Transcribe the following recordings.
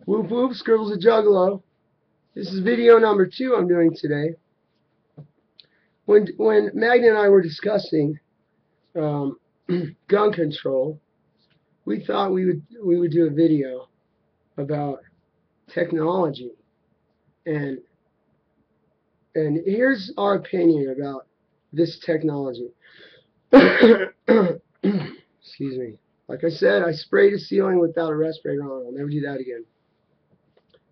Whoop whoop, scribbles a juggalo. This is video number 2 I'm doing today. When Magna and I were discussing gun control, we thought we would do a video about technology, and here's our opinion about this technology. Excuse me. Like I said, I sprayed a ceiling without a respirator on. I'll never do that again.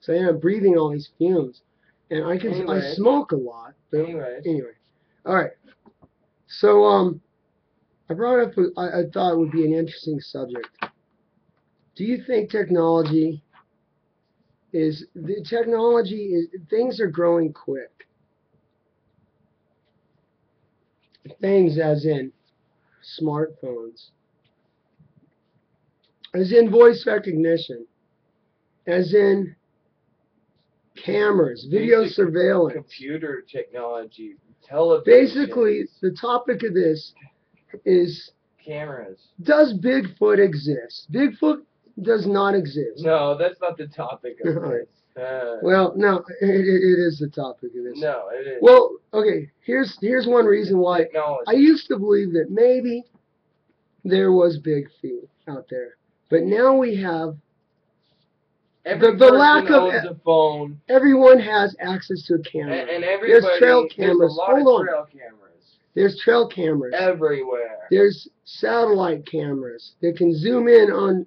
So I end up breathing all these fumes, and I smoke a lot. But anyway, all right. So I brought up. I thought it would be an interesting subject. Do you think technology is things are growing quick? Things as in smartphones, as in voice recognition, as in cameras, video surveillance, computer technology, television. Basically, the topic of this is cameras. Does Bigfoot exist? Bigfoot does not exist. No, that's not the topic of this. Well, no, it is the topic of this. No, it is. Well, okay, here's one reason why. Technology. I used to believe that maybe there was Bigfoot out there, but now we have the lack of a phone. Everyone has access to a camera. And everybody, there's trail cameras. Hold on. Trail cameras. There's trail cameras everywhere. There's satellite cameras that can zoom in and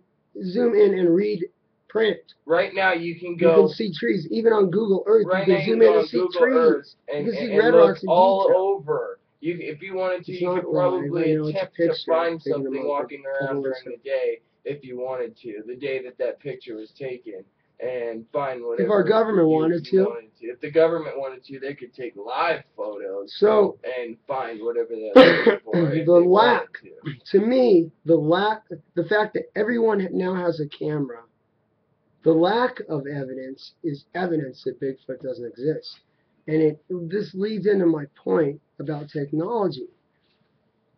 read print. Right now you can You can see trees. Even on Google Earth, right you can zoom in and see trees. And, you can see and red rocks in all detail. over. If you wanted to, It's you could probably attempt to find something walking around during the day if you wanted to. The day that picture was taken. And find whatever. If our government wanted to. If the government wanted to, they could take live photos and find whatever they're looking for. To me, the fact that everyone now has a camera, the lack of evidence is evidence that Bigfoot doesn't exist. And this leads into my point about technology.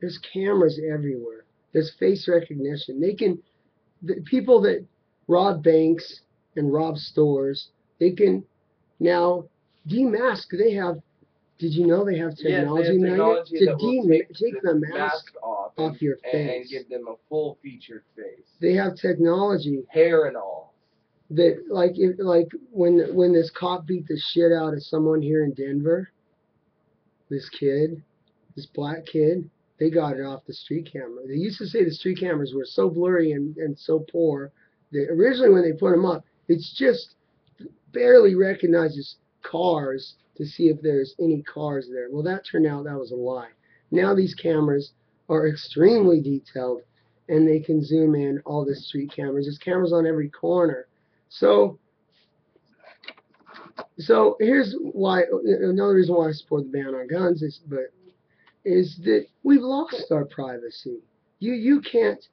There's cameras everywhere. There's face recognition. The people that rob banks and rob stores, they can now demask. Did you know they have technology now to take the mask off your face and give them a full featured face? They have technology, hair and all. That like when this cop beat the shit out of someone here in Denver, this black kid, they got it off the street camera. They used to say the street cameras were so blurry and so poor that originally when they put them up, it's just barely recognizes cars to see if there's any cars there. Well, that turned out that was a lie. Now these cameras are extremely detailed, and they can zoom in all the street cameras. There's cameras on every corner. So here's why. Another reason why I support the ban on guns is that we've lost our privacy. You can't.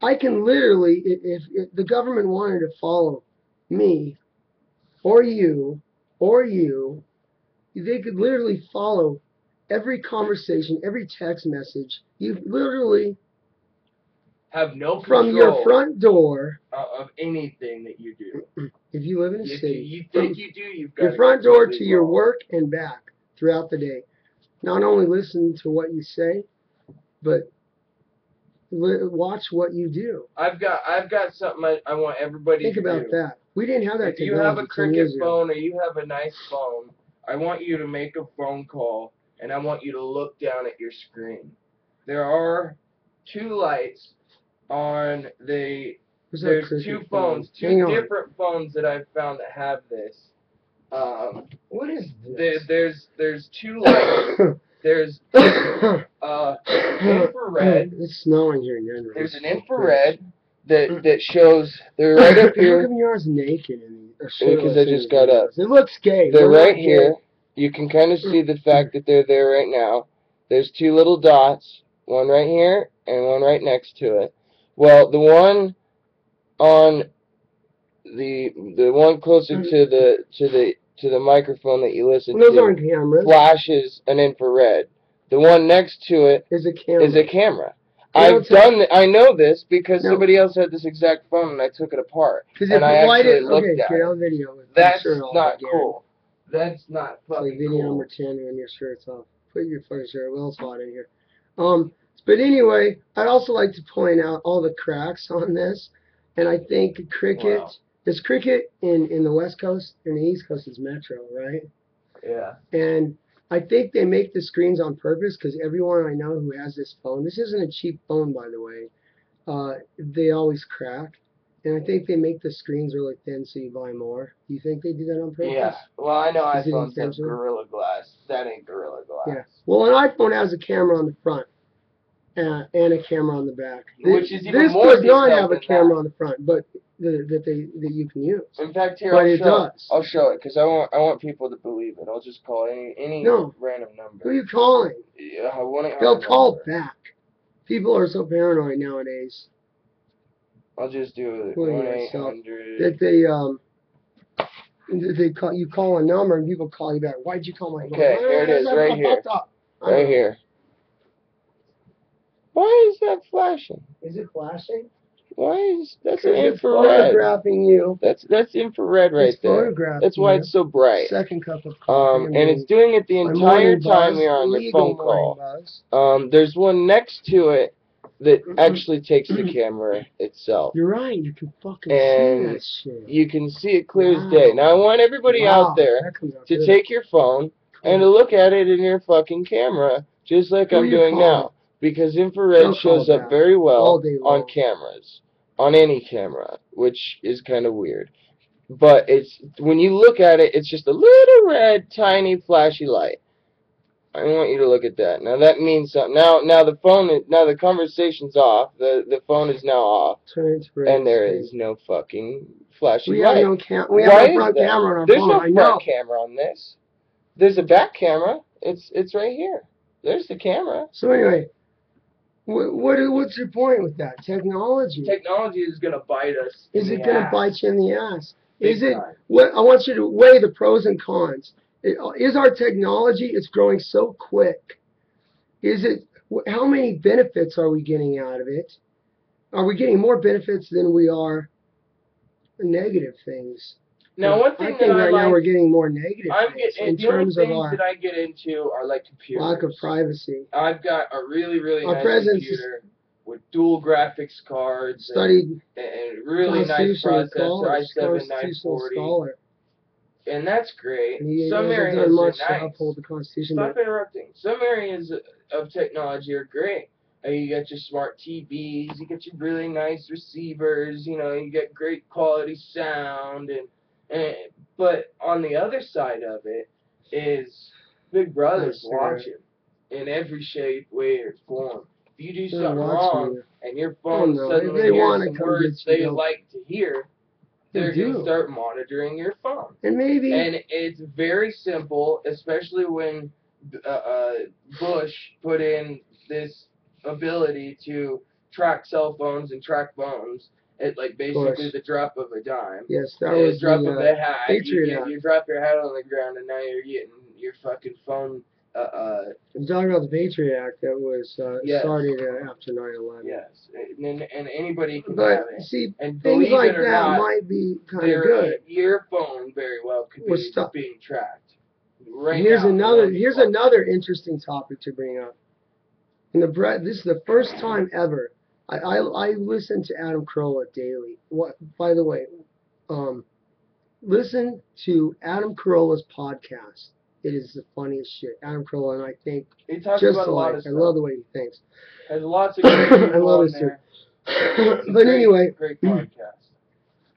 I can literally, if the government wanted to follow me, or you, they could literally follow every conversation, every text message. You literally have no control from your front door of anything that you do. If you live in a city, you think you do, you've got your front door to your work and back throughout the day. Not only listen to what you say, but watch what you do. I've got something I want everybody to do. Think about that. We didn't have that technology. If you have a cricket phone or you have a nice phone, I want you to make a phone call and I want you to look down at your screen. There are 2 lights on there's 2 phones, 2 different phones that I've found that have this. What is this? There's 2 lights. There's infrared. It's snowing here in Denver. There's an infrared that shows. They're right up here. How come yours naked? Because I just got up. It looks gay. They're right here. You can kind of see the fact that they're there right now. There's 2 little dots, one right here and one right next to it. Well, the one on the one closer to the microphone that you listen to flashes an infrared. The one next to it is a camera. I know this because No. somebody else had this exact phone and I took it apart. Because And I actually looked at get it. out video. That's shirt off not again. cool. That's not It's like fucking video cool. number 10 when your shirt's off. Put your fucking shirt. Well, it's hot in here. But anyway, I'd also like to point out all the cracks on this. And I think cricket, Wow. there's cricket in the West Coast, and the East Coast is Metro, right? Yeah. And I think they make the screens on purpose because everyone I know who has this phone, this isn't a cheap phone, by the way, they always crack. And I think they make the screens really thin so you buy more. Do you think they do that on purpose? Yeah. Well, I know Is it iPhones have intentional? Gorilla Glass. That ain't Gorilla Glass. Yeah. Well, an iPhone has a camera on the front and a camera on the back. Which is even this more does not detailed have a than camera that. on the front, but that you can use. In fact, here But it does. I'll show it because I want people to believe it. I'll just call any No. random number. Who are you calling? Yeah, 1-800 They'll call number. back. People are so paranoid nowadays. I'll just do it. What do you 1-800. That they call you call a number and people call you back. Why'd you call my phone? Okay, here it is, right here. Right here. Why is that flashing? Is it flashing? Why is that's Because it's infrared? photographing you. That's infrared right It's there. photographing That's why you. it's so bright. Second cup of coffee. And it's doing it the entire time you're on your phone call. There's one next to it that actually takes the camera itself. You're right. You can fucking And see that shit. you can see it clear as day. Now I want everybody out there to take your phone and to look at it in your fucking camera, just like I'm doing now. Because infrared shows up very well on cameras, on any camera, which is kind of weird. But it's when you look at it, it's just a little red, tiny, flashy light. I want you to look at that. Now that means something. Now the conversation's off. The phone is now off, and there is no fucking flashy light. We have no front camera on our There's phone. no front camera on this. There's a back camera. It's right here. There's the camera. So anyway. What's your point with that? Technology. Technology is going to bite us. Is it going to bite you in the ass? Is it? What I want you to weigh the pros and cons. Is our technology? It's growing so quick. Is it? How many benefits are we getting out of it? Are we getting more benefits than we are negative things? Now, one thing I think right now we're getting more negative things in terms of our. The only things that I get into are like computers. Lack of privacy. I've got a really nice computer with dual graphics cards. Studied and really nice processor, i7-940. And that's great. Some areas are nice. Stop interrupting. Some areas of technology are great. You got your smart TVs. You got your really nice receivers. You know, you get great quality sound but on the other side of it is Big Brother's watching in every shape, way, or form. If you do something wrong and your phone suddenly hears some words they like to hear, they're going to start monitoring your phone. And it's very simple, especially when Bush put in this ability to track cell phones and track phones. At like basically the drop of a dime. Yes, that was drop of a hat. Patriot Act. You drop your hat on the ground and now you're getting your fucking phone. I'm talking about the Patriot Act that was started after 9/11. Yes, and anybody can but have it. See, and things like that not, might be kind of good. Your phone very well could be being tracked. Right here's now, another interesting topic to bring up. This is the first time ever. I listen to Adam Carolla daily. By the way, listen to Adam Carolla's podcast. It is the funniest shit. Adam Carolla, and I think he talks about a lot of stuff. I love the way he thinks. There's lots of great people I love on there. But anyway, great podcast.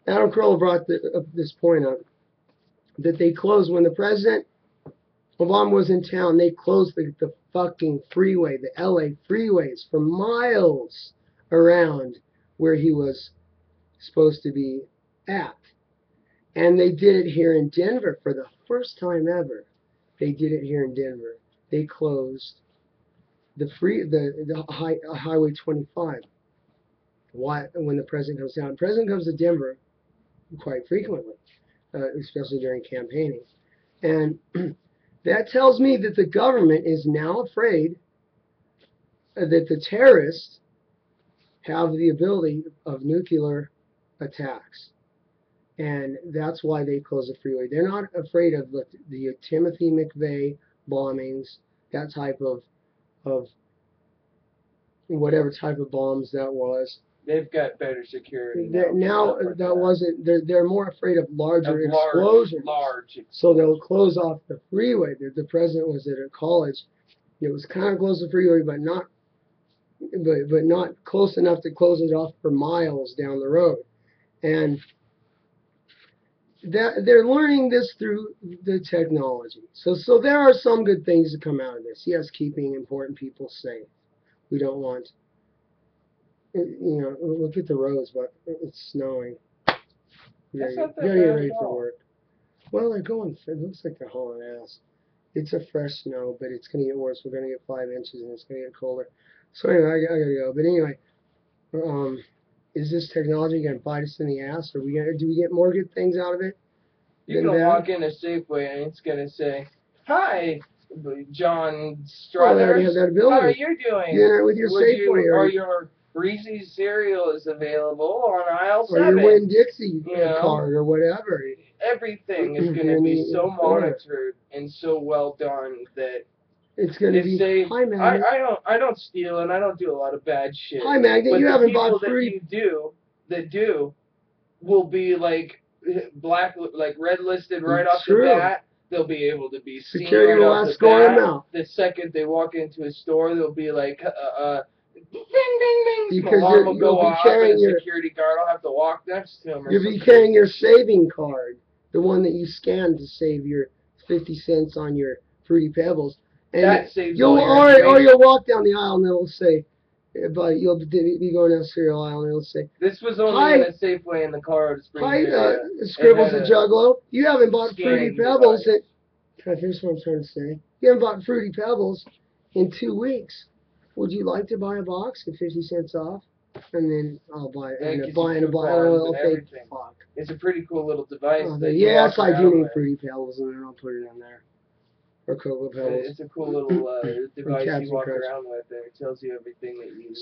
Adam Carolla brought this point up that they closed when the president Obama was in town. They closed the fucking freeway, the LA freeways, for miles around where he was supposed to be at. And they did it here in Denver for the first time ever. They did it here in Denver. They closed the Highway 25. Why? When the president comes down. The president comes to Denver quite frequently, especially during campaigning. And that tells me that the government is now afraid that the terrorists have the ability of nuclear attacks. And that's why they close the freeway. They're not afraid of the Timothy McVeigh bombings, that type of whatever type of bombs that was. They've got better security now. Like that wasn't. They're more afraid of larger explosions. Large. So they'll close off the freeway. The president was at a college. It was kind of close to the freeway, but not close enough to close it off for miles down the road. And that they're learning this through the technology. So there are some good things that come out of this. Yes, keeping important people safe. We don't want, look at the roads, but it's snowing. You gotta get ready for work. Well, they're going. It looks like they're hauling ass. It's a fresh snow, but it's gonna get worse. We're gonna get 5 inches, and it's gonna get colder. So anyway, I gotta go. But anyway, is this technology gonna bite us in the ass, or do we get more good things out of it? You can walk in a Safeway, and it's gonna say, "Hi, John Struthers. How are you doing? Dinner with your Safeway, or your Reese's cereal is available on aisle 7. Or your Winn-Dixie card, or whatever. Everything is going to be so monitored and so well done that it's going to be. Say, hi, Magnet. I don't steal and I don't do a lot of bad shit. Hi, Magnet. You haven't bought fruit. That do will be like red listed right off the bat. They'll be able to be seen Security right will off ask the bat. out. The second they walk into a store, they'll be like, ding, ding, ding. Because alarm will go off, and the your security guard will have to walk next to him. You'll be carrying your saving card, the one that you scan to save your 50 cents on your Fruity Pebbles. And that saves you'll walk down the aisle and it'll say, but you'll be going down the cereal aisle and it'll say, this was only in a Safeway in the Colorado Springs area. Scribbles and Juggalo. You haven't bought Fruity Pebbles. Here's what I'm trying to say. You haven't bought Fruity Pebbles in 2 weeks. Would you like to buy a box at 50 cents off? And then I'll buy it. And buying a box. Fuck. It's a pretty cool little device. Yes, I do need Fruity Pebbles, and then I'll put it in there. Or Cocoa Pebbles. It's a cool little device you walk around with, and it tells you everything that you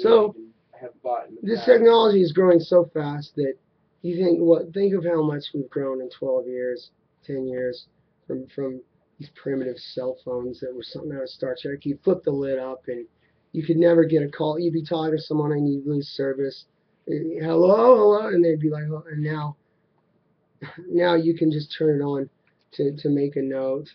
have bought in the this past. technology is growing so fast that you think of how much we've grown in 12 years, 10 years from these primitive cell phones that were something out of Star Trek. You flip the lid up and you could never get a call. You'd be talking to someone and you'd lose service. Hello, and they'd be like, oh, and now you can just turn it on to make a note,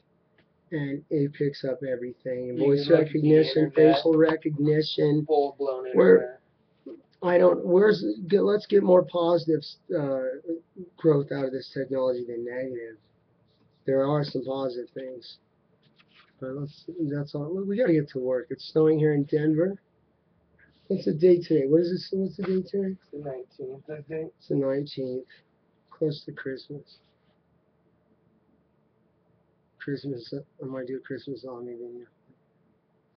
and it picks up everything. And voice recognition, facial recognition. Full blown internet. Let's get more positive growth out of this technology than negative. There are some positive things. But that's all. We got to get to work. It's snowing here in Denver. What's the date today? What's the date today? It's the 19th, I think. It's the 19th. Close to Christmas. I might do a Christmas on me, didn't you?